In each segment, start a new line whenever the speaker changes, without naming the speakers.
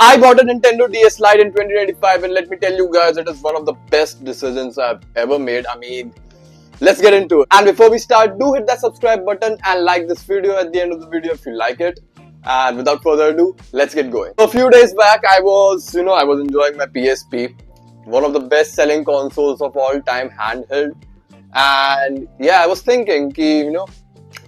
I bought a Nintendo DS Lite in 2025 and let me tell you guys, it is one of the best decisions I've ever made. Let's get into it. And before we start, do hit that subscribe button and like this video at the end of the video if you like it. And without further ado, let's get going. A few days back, I was enjoying my PSP, one of the best selling consoles of all time, handheld. And yeah, I was thinking,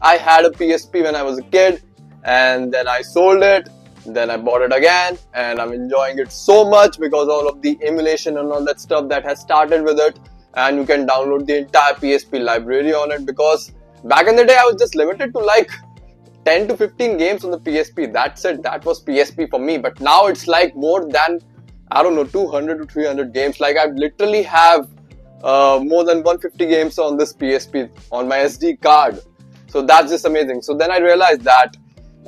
I had a PSP when I was a kid and then I sold it. Then I bought it again and I'm enjoying it so much because all of the emulation and all that stuff that has started with it, and you can download the entire PSP library on it, because back in the day I was just limited to like 10 to 15 games on the PSP. That's it. That was PSP for me. But now it's like more than, I don't know, 200 to 300 games. Like I literally have more than 150 games on this PSP on my SD card. So that's just amazing. So then I realized that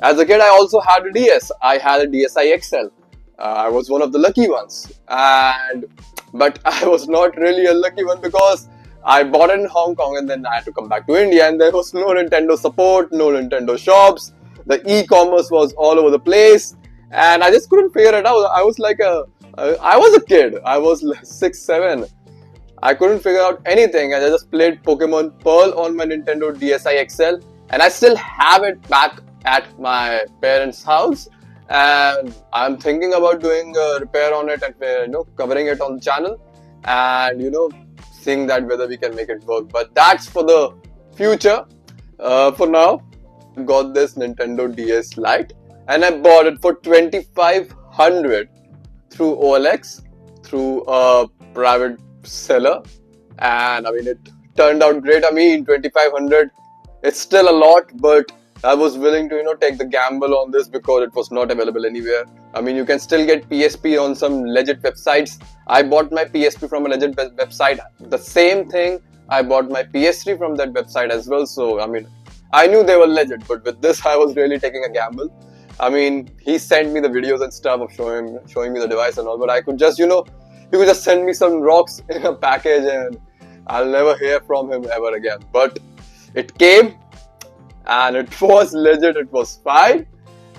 as a kid, I also had a DS. I had a DSi XL. I was one of the lucky ones. But I was not really a lucky one because I bought it in Hong Kong and then I had to come back to India and there was no Nintendo support, no Nintendo shops. The e-commerce was all over the place and I just couldn't figure it out. I was a kid. I was 6, 7. I couldn't figure out anything and I just played Pokemon Pearl on my Nintendo DSi XL, and I still have it back at my parents' house, and I'm thinking about doing a repair on it and covering it on the channel and seeing that whether we can make it work. But that's for the future. For now, got this Nintendo DS Lite and I bought it for 2500 through OLX, through a private seller, and it turned out great. 2500, it's still a lot, but I was willing to take the gamble on this because it was not available anywhere. You can still get PSP on some legit websites. I bought my PSP from a legit website. The same thing, I bought my PS3 from that website as well. So I knew they were legit, but with this I was really taking a gamble. He sent me the videos and stuff of showing me the device and all, but I could just he could just send me some rocks in a package and I'll never hear from him ever again. But it came and it was legit, it was fine.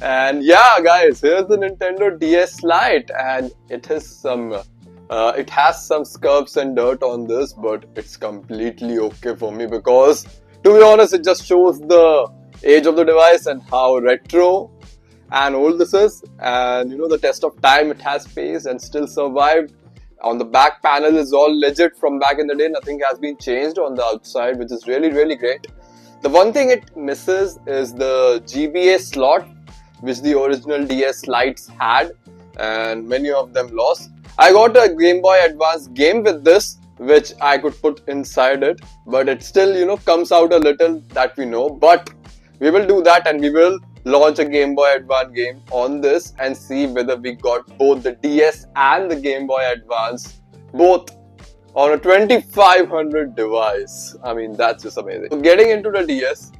And yeah guys, here's the Nintendo DS Lite, and it has some scrubs and dirt on this, but it's completely okay for me because, to be honest, it just shows the age of the device and how retro and old this is, and the test of time it has faced and still survived. On the back panel is all legit from back in the day, nothing has been changed on the outside, which is really, really great. The one thing it misses is the GBA slot, which the original DS Lites had, and many of them lost. I got a Game Boy Advance game with this, which I could put inside it, but it still, comes out a little, that we know. But we will do that and we will launch a Game Boy Advance game on this and see whether we got both the DS and the Game Boy Advance, both on a 2500 device. That's just amazing. So getting into the DS,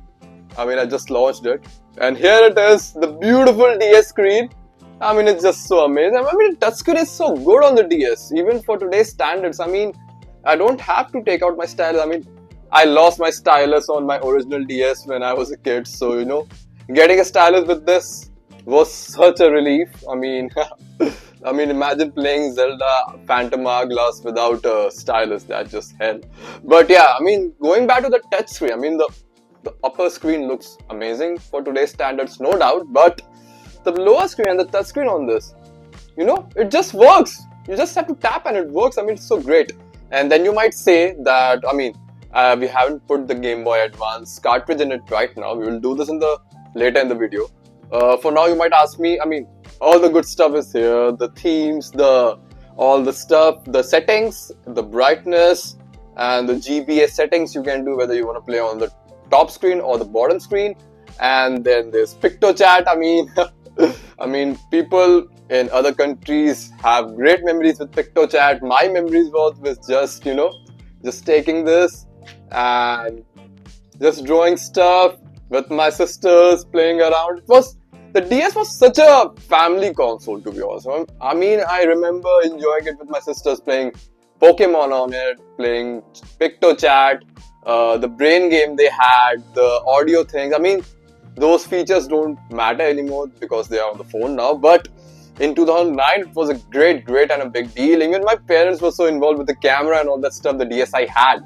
I just launched it and here it is, the beautiful DS screen. It's just so amazing. The touchscreen is so good on the DS, even for today's standards. I don't have to take out my stylus. I lost my stylus on my original DS when I was a kid, so getting a stylus with this was such a relief. Imagine playing Zelda Phantom Hourglass without a stylus. That's just hell. But yeah, going back to the touch screen, the upper screen looks amazing for today's standards, no doubt. But the lower screen and the touch screen on this, it just works. You just have to tap and it works. It's so great. And then you might say that, we haven't put the Game Boy Advance cartridge in it right now. We will do this later in the video. For now, you might ask me, all the good stuff is here, the themes, all the stuff, the settings, the brightness, and the GBA settings you can do, whether you want to play on the top screen or the bottom screen. And then there's PictoChat. People in other countries have great memories with PictoChat. My memories was with just taking this and just drawing stuff with my sisters, playing around. The DS was such a family console, to be honest. I remember enjoying it with my sisters, playing Pokemon on it, playing PictoChat, the brain game they had, the audio things. Those features don't matter anymore because they are on the phone now. But in 2009, it was a great and a big deal. Even my parents were so involved with the camera and all that stuff the DSi had.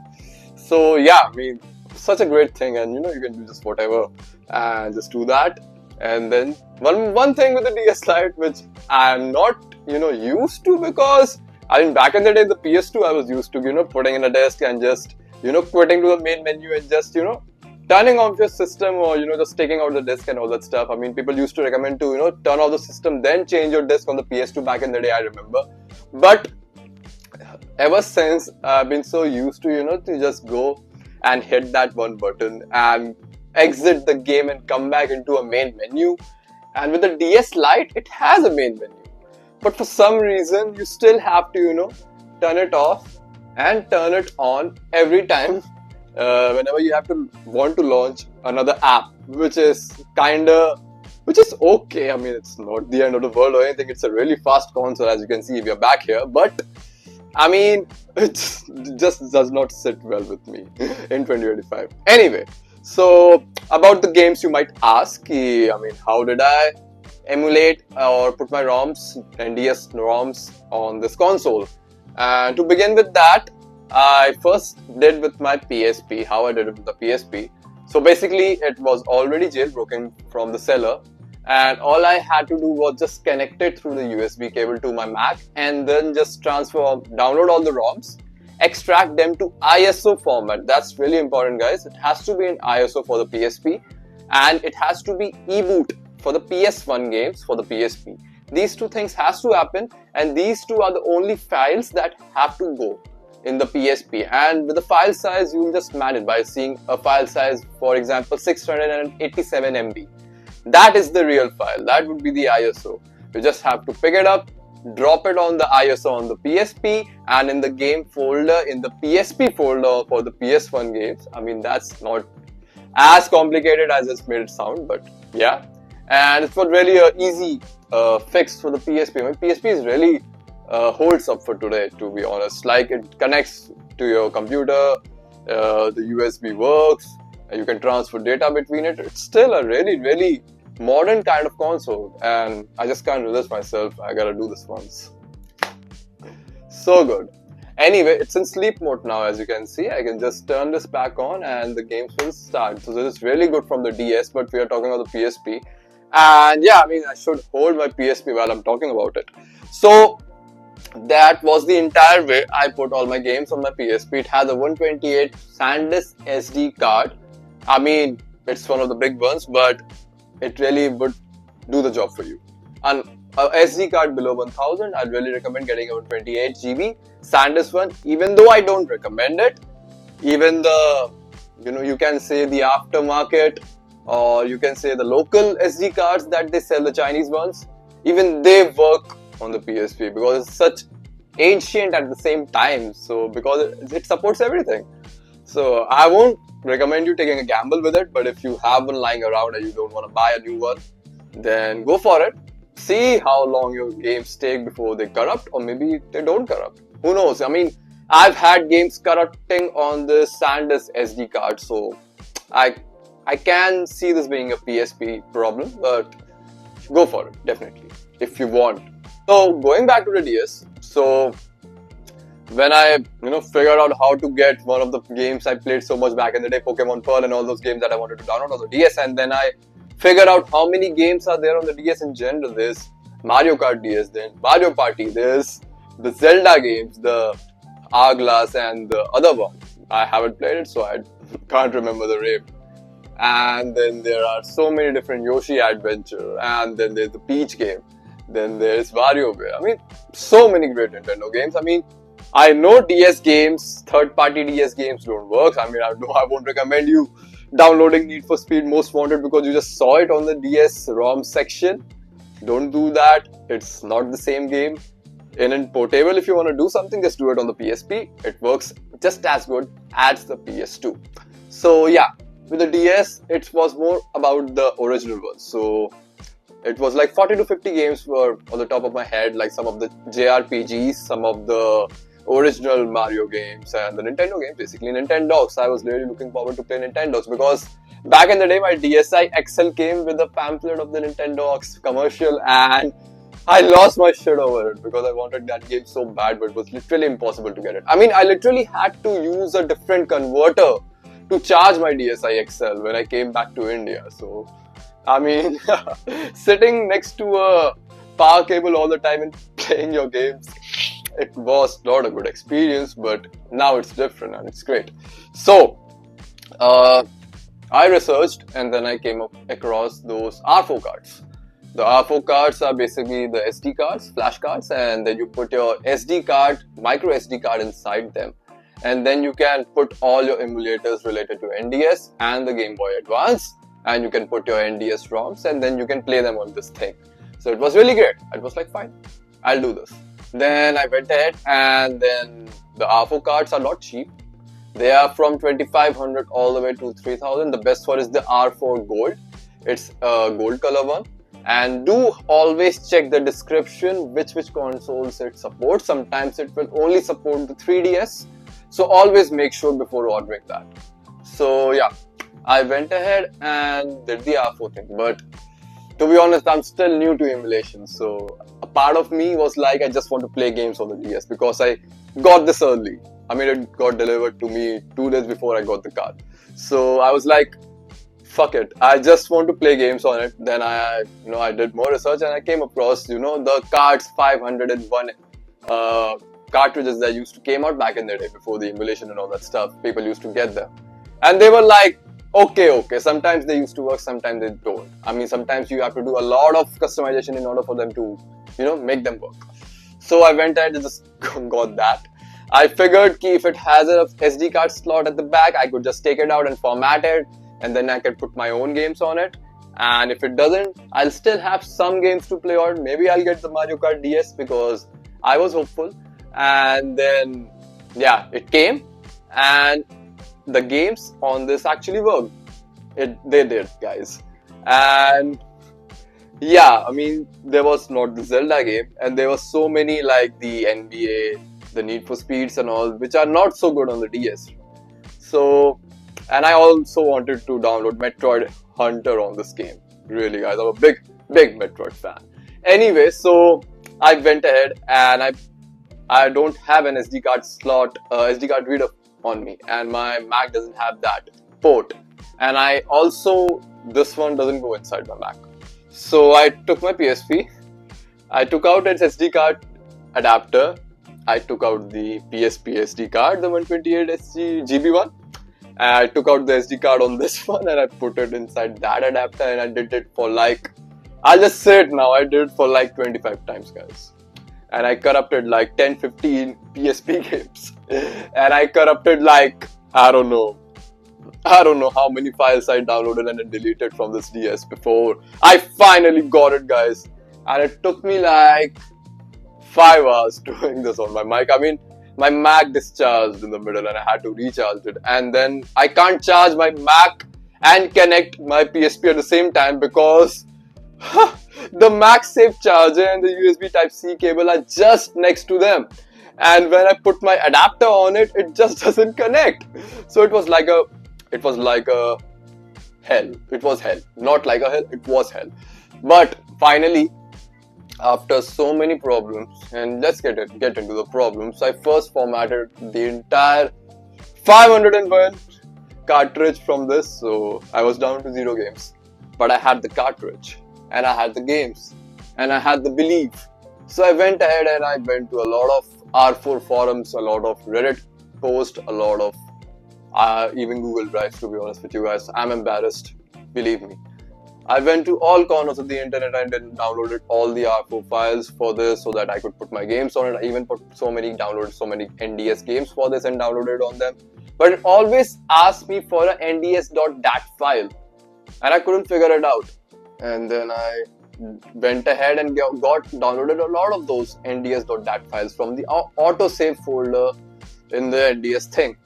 So yeah, I mean, such a great thing, and you know, you can do just whatever and just do that. And then one thing with the DS Lite which I'm not, you know, used to, because I mean, back in the day, the PS2, I was used to, you know, putting in a desk and just, you know, quitting to the main menu and just, you know, turning off your system, or, you know, just taking out the disk and all that stuff. I mean, people used to recommend to, you know, turn off the system, then change your disk on the PS2 back in the day, I remember. But ever since, I've been so used to, you know, to just go and hit that one button and exit the game and come back into a main menu. And with the DS Lite, it has a main menu. But for some reason, you still have to, you know, turn it off and turn it on every time whenever you have to want to launch another app, which is okay. I mean, it's not the end of the world or anything. It's a really fast console, as you can see if you're back here. But I mean, it just does not sit well with me in 2025. Anyway, so about the games, you might ask, I mean, how did I emulate or put my ROMs and DS ROMs on this console? And to begin with that, I first did with my PSP, how I did it with the PSP. So basically, it was already jailbroken from the seller, and all I had to do was just connect it through the USB cable to my Mac, and then just download all the ROMs, extract them to ISO format. That's really important, guys. It has to be in ISO for the PSP, and it has to be eBoot for the PS1 games for the PSP. These two things has to happen, and these two are the only files that have to go in the PSP. And with the file size, you will just manage by seeing a file size, for example, 687 MB. That is the real file. That would be the ISO. You just have to pick it up, drop it on the ISO on the PSP, and in the game folder, in the PSP folder for the PS1 games. I mean, that's not as complicated as it's made it sound, but yeah. And it's not really an easy fix for the PSP. I mean, PSP is really holds up for today, to be honest. Like, it connects to your computer, the USB works, you can transfer data between it. It's still a really modern kind of console, and I just can't resist myself. I gotta do this once. So good. Anyway, it's in sleep mode now, as you can see. I can just turn this back on and the games will start. So this is really good from the DS, but we are talking about the PSP. And yeah, I mean, I should hold my PSP while I'm talking about it. So that was the entire way I put all my games on my PSP. It has a 128 SanDisk SD card. I mean, it's one of the big ones, but it really would do the job for you. And a SD card below 1000, I'd really recommend getting a 128 GB SanDisk one, even though I don't recommend it. Even the, you know, you can say the aftermarket, or you can say the local SD cards that they sell, the Chinese ones, even they work on the PSP because it's such ancient at the same time. So because it supports everything. So I won't recommend you taking a gamble with it, but if you have one lying around and you don't want to buy a new one, then go for it. See how long your games take before they corrupt, or maybe they don't corrupt. Who knows? I mean, I've had games corrupting on the SanDisk SD card, so I can see this being a PSP problem, but go for it, definitely, if you want. So going back to the DS, so when I, you know, figured out how to get one of the games I played so much back in the day, Pokemon Pearl and all those games that I wanted to download on the DS, and then I figured out how many games are there on the DS in general. There's Mario Kart DS, then Mario Party, there's the Zelda games, the Hourglass, and the other one. I haven't played it, so I can't remember the name. And then there are so many different Yoshi Adventure, and then there's the Peach game, then there's WarioWare. I mean, so many great Nintendo games. I mean, I know DS games, third-party DS games don't work. I mean, I won't recommend you downloading Need for Speed Most Wanted because you just saw it on the DS ROM section. Don't do that. It's not the same game. In portable, if you want to do something, just do it on the PSP. It works just as good as the PS2. So yeah, with the DS, it was more about the original ones. So it was like 40 to 50 games were on the top of my head, like some of the JRPGs, some of the original Mario games, and the Nintendo games, basically Nintendogs. I was really looking forward to play Nintendogs because back in the day, my DSi XL came with a pamphlet of the Nintendogs commercial, and I lost my shit over it because I wanted that game so bad, but it was literally impossible to get it. I mean, I literally had to use a different converter to charge my DSi XL when I came back to India. So, I mean, sitting next to a power cable all the time and playing your games, it was not a good experience, but now it's different and it's great. So, I researched and then I came up across those R4 cards. The R4 cards are basically the SD cards, flash cards, and then you put your SD card, micro SD card inside them. And then you can put all your emulators related to NDS and the Game Boy Advance, and you can put your NDS ROMs and then you can play them on this thing. So it was really great. I was like, fine, I'll do this. Then I went ahead and then the R4 cards are not cheap. They are from 2500 all the way to 3000. The best one is the R4 Gold. It's a gold color one. And do always check the description which consoles it supports. Sometimes it will only support the 3DS. So always make sure before ordering that. So yeah, I went ahead and did the R4 thing. But to be honest, I'm still new to emulation. So a part of me was like, I just want to play games on the DS because I got this early. I mean, it got delivered to me 2 days before I got the card. So I was like, fuck it, I just want to play games on it. Then I did more research and I came across, the cards 501 cartridges that used to came out back in the day before the emulation and all that stuff. People used to get them. And they were like, okay. Sometimes they used to work, sometimes they don't. I mean, sometimes you have to do a lot of customization in order for them to, make them work. So I went ahead and just got that. I figured if it has a SD card slot at the back, I could just take it out and format it, and then I can put my own games on it. And if it doesn't, I'll still have some games to play on. Maybe I'll get the Mario Kart DS because I was hopeful. And then, yeah, it came, and the games on this actually worked. They did, guys. And yeah, I mean, there was not the Zelda game, and there were so many like the NBA, the Need for Speeds and all, which are not so good on the DS. So, and I also wanted to download Metroid Hunter on this game. Really, guys, I'm a big Metroid fan. Anyway, so I went ahead and I don't have an SD card slot, SD card reader on me, and my Mac doesn't have that port. And this one doesn't go inside my Mac. So I took my PSP, I took out its SD card adapter, I took out the PSP SD card, the 128 GB one, and I took out the SD card on this one and I put it inside that adapter, and I did it for like, I'll just say it now, I did it for like 25 times, guys. And I corrupted like 10-15 PSP games. And I corrupted like, I don't know how many files I downloaded and deleted from this DS before I finally got it, guys. And it took me like 5 hours doing this on my Mac. I mean, my Mac discharged in the middle and I had to recharge it. And then I can't charge my Mac and connect my PSP at the same time because the MagSafe charger and the USB Type-C cable are just next to them. And when I put my adapter on it, it just doesn't connect. So it was like a hell. It was hell. Not like a hell, it was hell. But finally, after so many problems, and let's get into the problems, I first formatted the entire 501 cartridge from this. So I was down to 0 games. But I had the cartridge, and I had the games, and I had the belief. So I went ahead and I went to a lot of R4 forums, a lot of Reddit posts, a lot of even Google Drives, to be honest with you guys. I'm embarrassed, believe me. I went to all corners of the internet and then downloaded all the R4 files for this so that I could put my games on it. I even downloaded so many NDS games for this and downloaded on them. But it always asked me for a NDS.dat file and I couldn't figure it out. And then I went ahead and downloaded a lot of those NDS.dat files from the autosave folder in the NDS thing.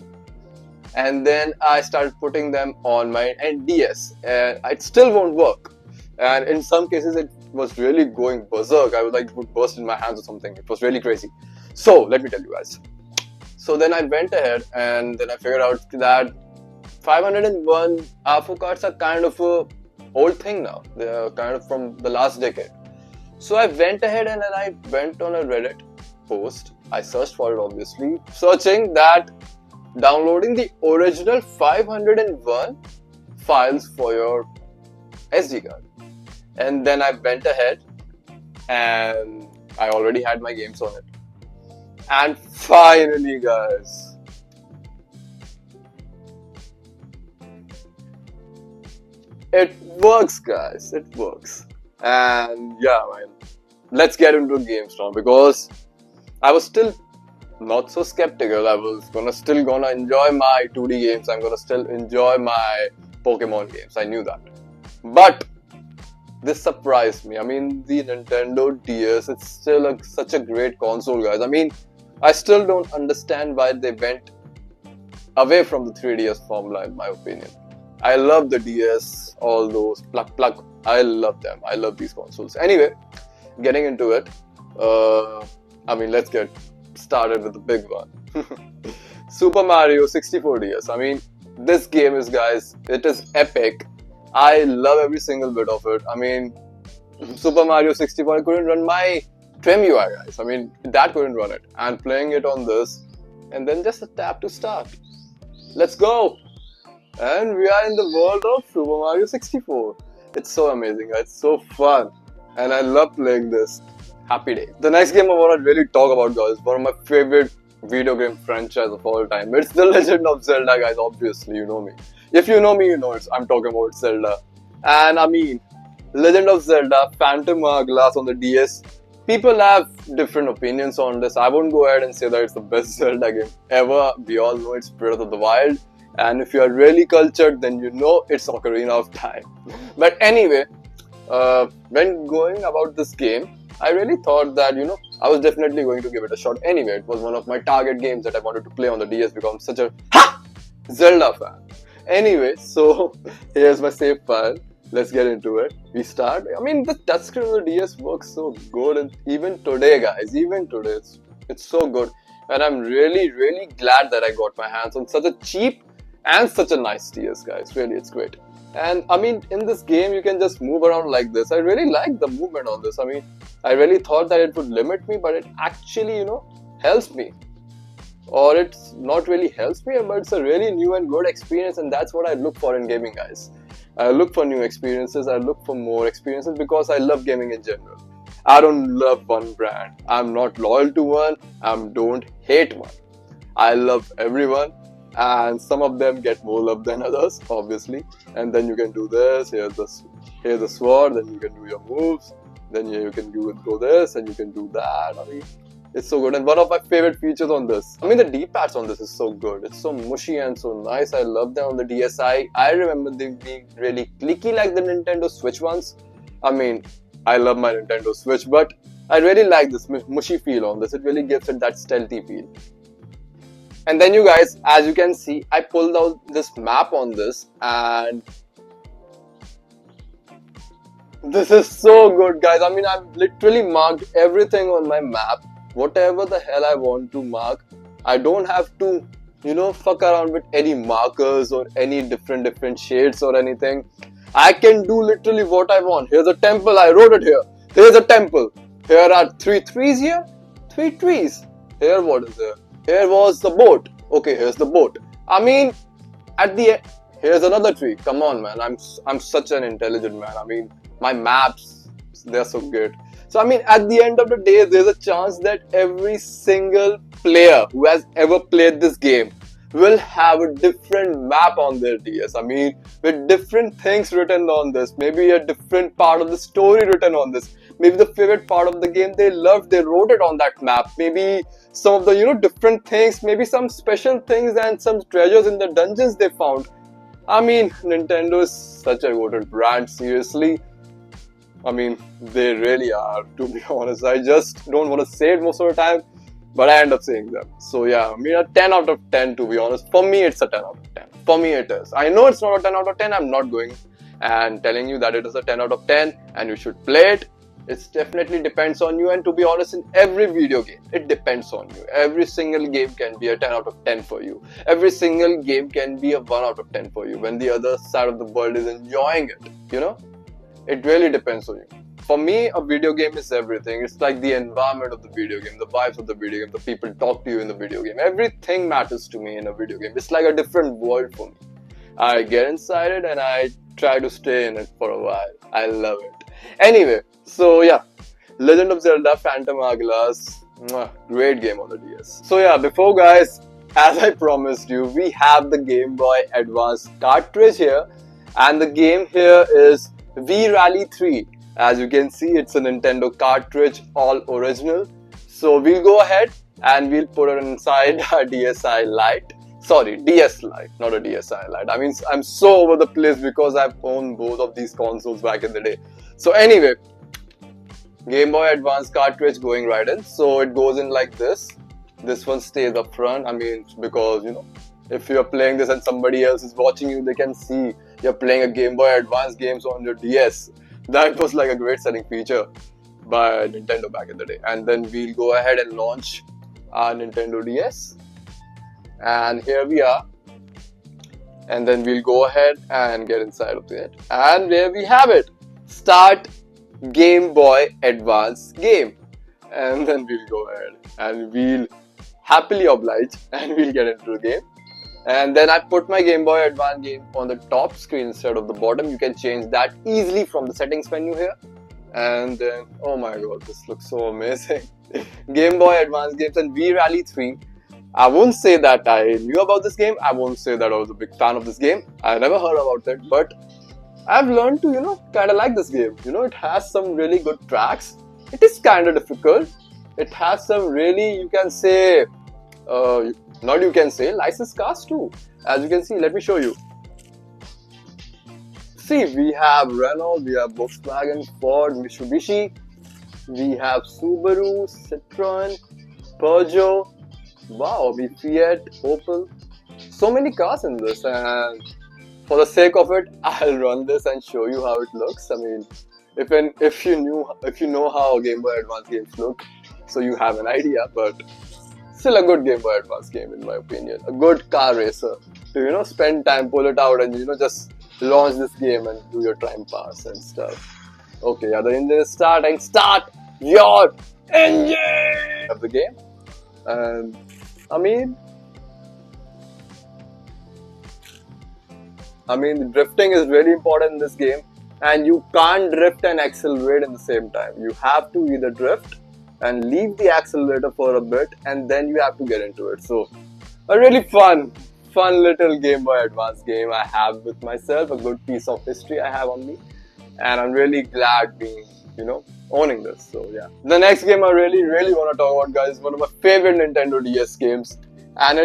And then I started putting them on my NDS, and it still won't work. And in some cases, it was really going berserk. I was like, it would burst in my hands or something. It was really crazy. So let me tell you guys. So then I went ahead and then I figured out that 501 R4 cards are kind of a old thing now. They're kind of from the last decade. So I went ahead and then I went on a Reddit post. I searched for it, obviously, searching that downloading the original 501 files for your SD card. And then I went ahead and I already had my games on it. And finally, guys, it works, guys. It works. And yeah, man, let's get into games now, because I was still not so skeptical. I was still gonna enjoy my 2D games. I'm gonna still enjoy my Pokemon games. I knew that. But this surprised me. I mean, the Nintendo DS, it's still such a great console, guys. I mean, I still don't understand why they went away from the 3DS formula, in my opinion. I love the DS, all those plug. I love them. I love these consoles. Anyway, getting into it, I mean, let's get started with the big one. Super Mario 64 DS. I mean, this game is, guys, it is epic. I love every single bit of it. I mean, Super Mario 64, I couldn't run my Trim UI, guys. I mean, that couldn't run it. And playing it on this, and then just a tap to start. Let's go! And we are in the world of Super Mario 64. It's so amazing, guys. It's so fun. And I love playing this. Happy day. The next game I want to really talk about, guys, is one of my favorite video game franchise of all time. It's The Legend of Zelda, guys. Obviously, you know me. If you know me, you know I'm talking about Zelda. And I mean, Legend of Zelda, Phantom Hourglass on the DS. People have different opinions on this. I won't go ahead and say that it's the best Zelda game ever. We all know it's Breath of the Wild. And if you are really cultured, then you know it's Ocarina of Time. But anyway, when going about this game, I really thought that, I was definitely going to give it a shot anyway. It was one of my target games that I wanted to play on the DS because I'm such a Zelda fan. Anyway, so here's my save file. Let's get into it. We start. I mean, the touchscreen on the DS works so good, and even today, guys, it's so good. And I'm really, really glad that I got my hands on such a cheap and such a nice DS, guys. Really, it's great. And I mean, in this game, you can just move around like this. I really like the movement on this. I mean, I really thought that it would limit me, but it actually, helps me. Or it's not really helps me, but it's a really new and good experience, and that's what I look for in gaming, guys. I look for new experiences, I look for more experiences because I love gaming in general. I don't love one brand. I'm not loyal to one, I don't hate one. I love everyone, and some of them get more love than others, obviously. And then you can do this, here's the sword, then you can do your moves, then here you can go this, and you can do that. I mean, it's so good. And one of my favorite features on this, I mean, the D-pads on this is so good. It's so mushy and so nice. I love them on the DSi. I remember them being really clicky like the Nintendo Switch ones. I mean, I love my Nintendo Switch, but I really like this mushy feel on this. It really gives it that stealthy feel. And then you guys, as you can see, I pulled out this map on this, and this is so good, guys. I mean, I've literally marked everything on my map. Whatever the hell I want to mark, I don't have to, fuck around with any markers or any different shades or anything. I can do literally what I want. Here's a temple, I wrote it here. Here's a temple. Here are 3 trees here. 3 trees. Here, what is there? Here was the boat. Okay, here's the boat. I mean, at the end, here's another tree. Come on, man. I'm such an intelligent man. I mean, my maps, they're so good. So I mean, at the end of the day, there's a chance that every single player who has ever played this game will have a different map on their DS. I mean, with different things written on this. Maybe a different part of the story written on this. Maybe the favorite part of the game they loved, they wrote it on that map. Maybe some of the, different things, maybe some special things and some treasures in the dungeons they found. I mean, Nintendo is such a goated brand, seriously. I mean, they really are, to be honest. I just don't want to say it most of the time, but I end up saying them. So yeah, I mean, a 10 out of 10, to be honest. For me, it's a 10 out of 10. For me, it is. I know it's not a 10 out of 10. I'm not going and telling you that it is a 10 out of 10 and you should play it. It definitely depends on you, and to be honest, in every video game, it depends on you. Every single game can be a 10 out of 10 for you. Every single game can be a 1 out of 10 for you when the other side of the world is enjoying it, It really depends on you. for me, a video game is everything. It's like the environment of the video game, the vibes of the video game, the people talk to you in the video game. Everything matters to me in a video game. It's like a different world for me. I get inside it and I try to stay in it for a while. I love it. Anyway, so yeah, Legend of Zelda Phantom Hourglass, great game on the DS. So yeah, before guys, as I promised you, we have the Game Boy Advance cartridge here, and the game here is V-Rally 3. As you can see, it's a Nintendo cartridge, all original. So we'll go ahead and we'll put it inside our DSi Lite. Sorry, DS Lite, not a DSi Lite. I mean, I'm so over the place because I've owned both of these consoles back in the day. So anyway, Game Boy Advance cartridge going right in. So it goes in like this. This one stays up front. I mean, because, you know, if you're playing this and somebody else is watching you, they can see you're playing a Game Boy Advance games on your DS. That was like a great setting feature by Nintendo back in the day. And then we'll go ahead and launch our Nintendo DS. And here we are. And then we'll go ahead and get inside of it. And there we have it. Start Game Boy Advance game. And then we'll go ahead and we'll happily oblige and we'll get into the game. And then I put my Game Boy Advance game on the top screen instead of the bottom. You can change that easily from the settings menu here. And then, oh my god, this looks so amazing. Game Boy Advance games and V-Rally 3. I won't say that I knew about this game. I won't say that I was a big fan of this game. I never heard about it, but I've learned to, you know, kind of like this game. You know, it has some really good tracks. It is kind of difficult. It has some really, you can say, licensed cars too. As you can see, let me show you. See, we have Renault, we have Volkswagen, Ford, Mitsubishi, we have Subaru, Citroen, Peugeot, wow, we Fiat, Opel. So many cars in this, and for the sake of it, I'll run this and show you how it looks. I mean, if you know how Game Boy Advance games look, so you have an idea, but still a good Game Boy Advance game in my opinion. A good car racer to, you know, spend time, pull it out and, you know, just launch this game and do your time pass and stuff. Okay, yeah, the engine is starting. Start your engine of the game. And I mean, the drifting is really important in this game, and you can't drift and accelerate in the same time. You have to either drift and leave the accelerator for a bit, and then you have to get into it. So, a really fun little Game Boy Advance game I have with myself, a good piece of history I have on me, and I'm really glad being, you know, owning this. So yeah. The next game I really want to talk about, guys, is one of my favorite Nintendo DS games, and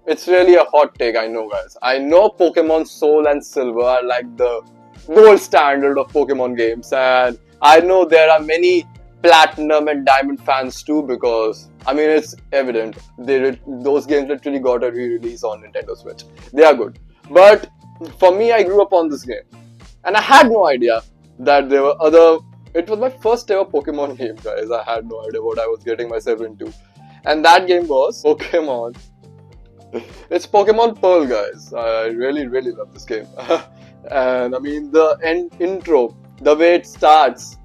it's really a hot take, I know, guys. I know Pokemon Soul and Silver are like the gold standard of Pokemon games, and I know there are many Platinum and Diamond fans too, because I mean, it's evident those games literally got a re-release on Nintendo Switch. They are good, but for me, I grew up on this game, and I had no idea that there were other. It was my first ever Pokemon game, guys. I had no idea what I was getting myself into, and that game was Pokemon. It's Pokemon Pearl, guys. I really love this game. And I mean, the intro, the way it starts,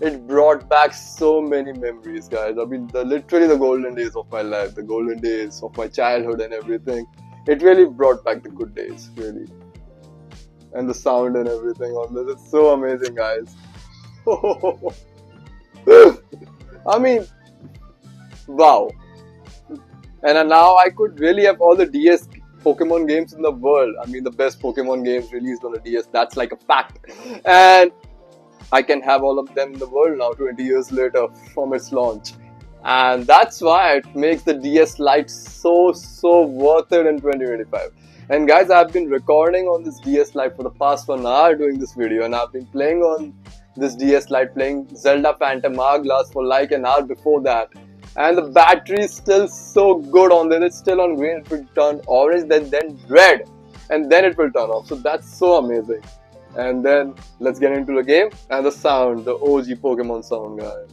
it brought back so many memories, guys. I mean, literally the golden days of my life, the golden days of my childhood and everything. It really brought back the good days, really. And the sound and everything on this, it's so amazing, guys. I mean, wow. And now I could really have all the DS Pokemon games in the world. I mean, the best Pokemon games released on the DS, that's like a fact. And I can have all of them in the world now 20 years later from its launch. And that's why it makes the DS Lite so worth it in 2025. And guys, I've been recording on this DS Lite for the past 1 hour doing this video, and I've been playing on this DS Lite, playing Zelda Phantom Hourglass for like an hour before that. And the battery is still so good on there. It's still on green, it will turn orange, then red, and then it will turn off. So that's so amazing. And then let's get into the game and the sound, the OG Pokemon sound, guys.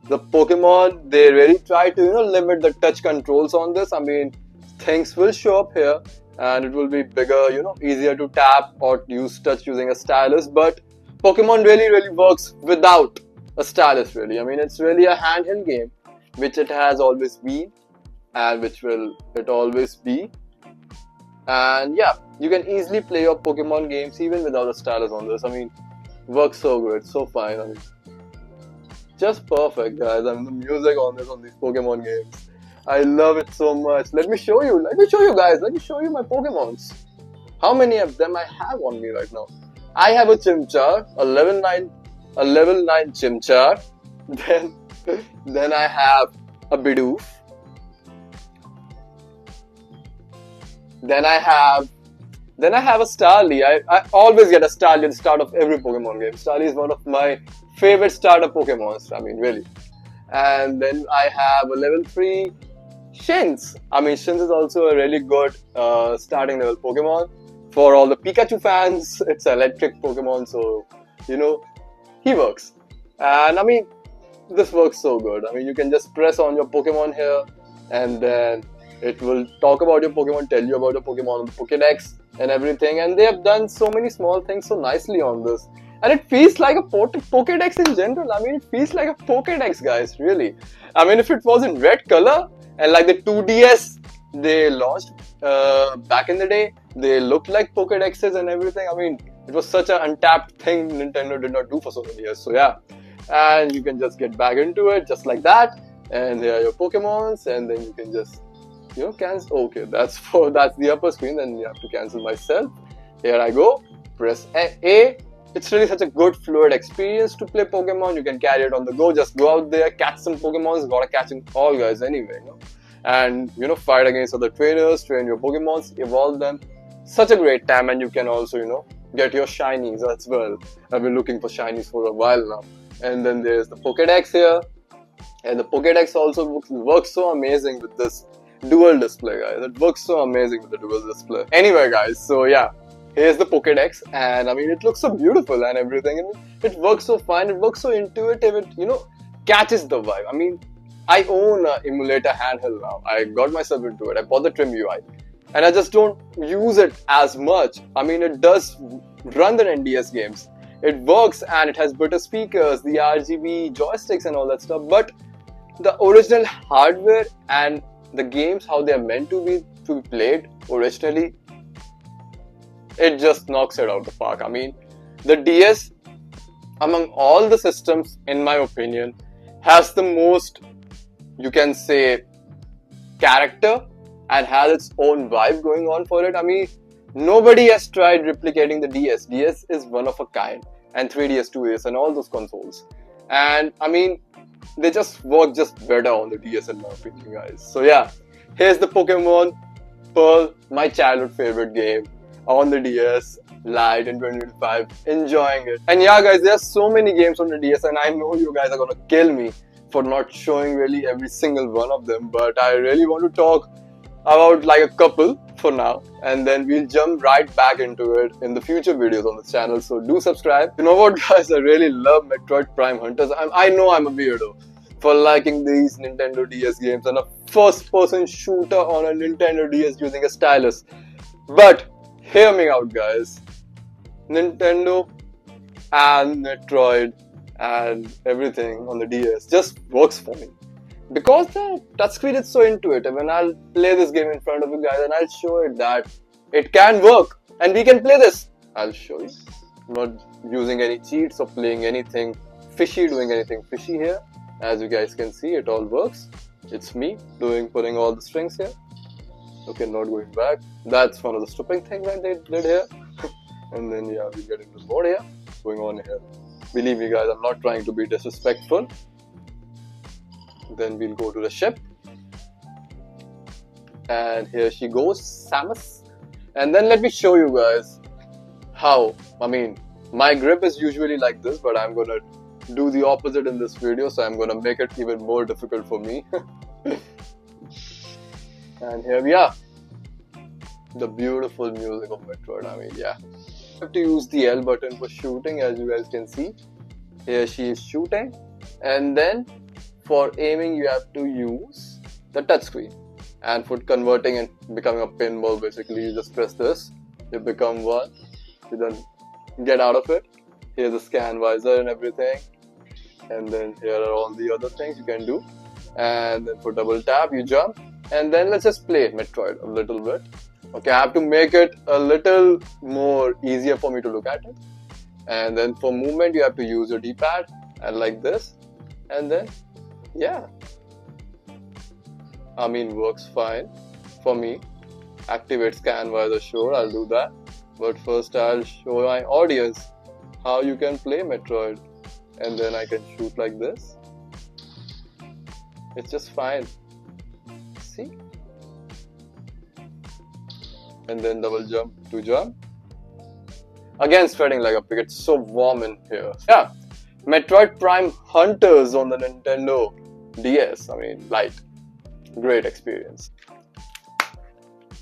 The Pokemon, they really try to, limit the touch controls on this. I mean, things will show up here and it will be bigger, you know, easier to tap or use touch using a stylus. But Pokemon really works without a stylus, really. I mean, it's really a handheld game, which it has always been, and which will it always be. And yeah, you can easily play your Pokemon games even without a stylus on this. I mean, works so good, so fine. I mean, just perfect, guys. I mean, the music on these Pokemon games, I love it so much. Let me show you. Let me show you, guys. Let me show you my Pokemons. How many of them I have on me right now? I have a Chimchar, a level 9 Chimchar. Then I have a Bidoof. Then I have a Starly. I always get a Starly at the start of every Pokemon game. Starly is one of my favorite starter Pokemons. I mean, really. And then I have a level 3 Shins. I mean, Shins is also a really good starting level Pokemon. For all the Pikachu fans, it's an electric Pokemon, so you know, he works. And I mean, this works so good. I mean, you can just press on your Pokemon here, and then it will talk about your Pokemon, tell you about your Pokemon on the Pokédex and everything. And they have done so many small things so nicely on this. And it feels like a Pokédex in general. I mean, it feels like a Pokédex, guys, really. I mean, if it was in red color, and like the 2DS they launched back in the day, they looked like Pokédexes and everything. I mean, it was such an untapped thing Nintendo did not do for so many years. So yeah, and you can just get back into it just like that. And here are your Pokemons, and then you can just, you know, cancel. Okay, that's the upper screen. Then you have to cancel myself. Here I go. Press A. It's really such a good fluid experience to play Pokemon. You can carry it on the go. Just go out there, catch some Pokemons. Gotta catch them all, guys, anyway. You know? And you know, fight against other trainers, train your Pokemons, evolve them. Such a great time, and you can also, you know, get your shinies as well. I've been looking for shinies for a while now. And then there's the Pokédex here, and the Pokédex also works so amazing with this dual display, guys. It works so amazing with the dual display. Anyway, guys, so yeah, here's the Pokédex, and I mean, it looks so beautiful and everything, and it works so fine. It works so intuitive. It, you know, catches the vibe. I mean, I own an emulator handheld now. I got myself into it. I bought the Trim UI, and I just don't use it as much. I mean, it does run the NDS games. It works, and it has better speakers, the RGB joysticks and all that stuff. But the original hardware and the games, how they are meant to be played originally, it just knocks it out of the park. I mean, the DS, among all the systems, in my opinion, has the most, you can say, character and has its own vibe going on for it. I mean, nobody has tried replicating the DS. DS is one of a kind, and 3DS, 2DS, and all those consoles. And I mean, they just work just better on the DS in my opinion, guys. So yeah, here's the Pokemon Pearl, my childhood favorite game on the DS Lite in 2025. Enjoying it. And yeah, guys, there are so many games on the DS, and I know you guys are gonna kill me for not showing really every single one of them, but I really want to talk about like a couple for now, and then we'll jump right back into it in the future videos on this channel. So do subscribe. You know what, guys, I really love Metroid Prime Hunters. I know I'm a weirdo for liking these Nintendo DS games and a first-person shooter on a Nintendo DS using a stylus, but hear me out, guys. Nintendo and Metroid and everything on the DS just works for me, because the touchscreen is so intuitive, and I'll play this game in front of you guys and I'll show it that it can work and we can play this. I'll show you. I'm not using any cheats or playing anything fishy, doing anything fishy here. As you guys can see, it all works. It's me putting all the strings here. Okay, not going back. That's one of the stripping things that they did here. And then yeah, we get into the board here. Going on here. Believe me, guys, I'm not trying to be disrespectful. Then we'll go to the ship. And here she goes, Samus. And then let me show you guys how, I mean, my grip is usually like this, but I'm gonna do the opposite in this video, so I'm gonna make it even more difficult for me. And here we are. The beautiful music of Metroid. I mean, yeah. You have to use the L button for shooting, as you guys can see. Here she is shooting. And then for aiming, you have to use the touchscreen. and for converting and becoming a pinball, basically you just press this, you become one, you then get out of it. Here's the scan visor and everything, and then here are all the other things you can do. And then for double tap you jump, and then let's just play Metroid a little bit. Okay, I have to make it a little more easier for me to look at it. And then for movement you have to use your D-pad and like this, and then yeah, I mean works fine for me. Activate scan visor, sure, I'll do that, but first I'll show my audience how you can play Metroid. And then I can shoot like this. It's just fine. See? And then double jump to jump. Again, spreading like a pig. It's so warm in here. Yeah. Metroid Prime Hunters on the Nintendo DS. I mean, Lite. Great experience.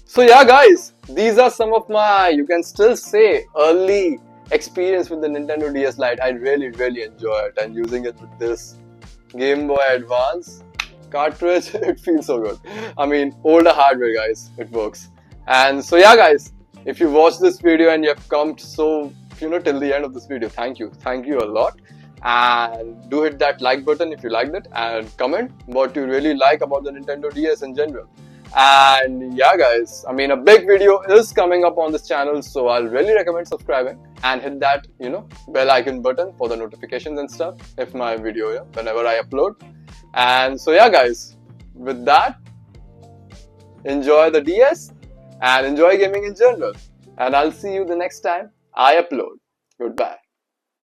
So yeah, guys, these are some of my, you can still say, early experience with the Nintendo DS Lite. I really enjoy it, and using it with this Game Boy Advance cartridge, it feels so good. I mean, older hardware, guys, it works. And so yeah, guys, if you watched this video and you have come till the end of this video, thank you a lot. And do hit that like button if you liked it, and comment what you really like about the Nintendo DS in general. And yeah, guys, I mean, a big video is coming up on this channel, so I'll really recommend subscribing and hit that bell icon button for the notifications and stuff if my video, whenever I upload. And so yeah, guys, with that, enjoy the DS and enjoy gaming in general, and I'll see you the next time I upload. Goodbye.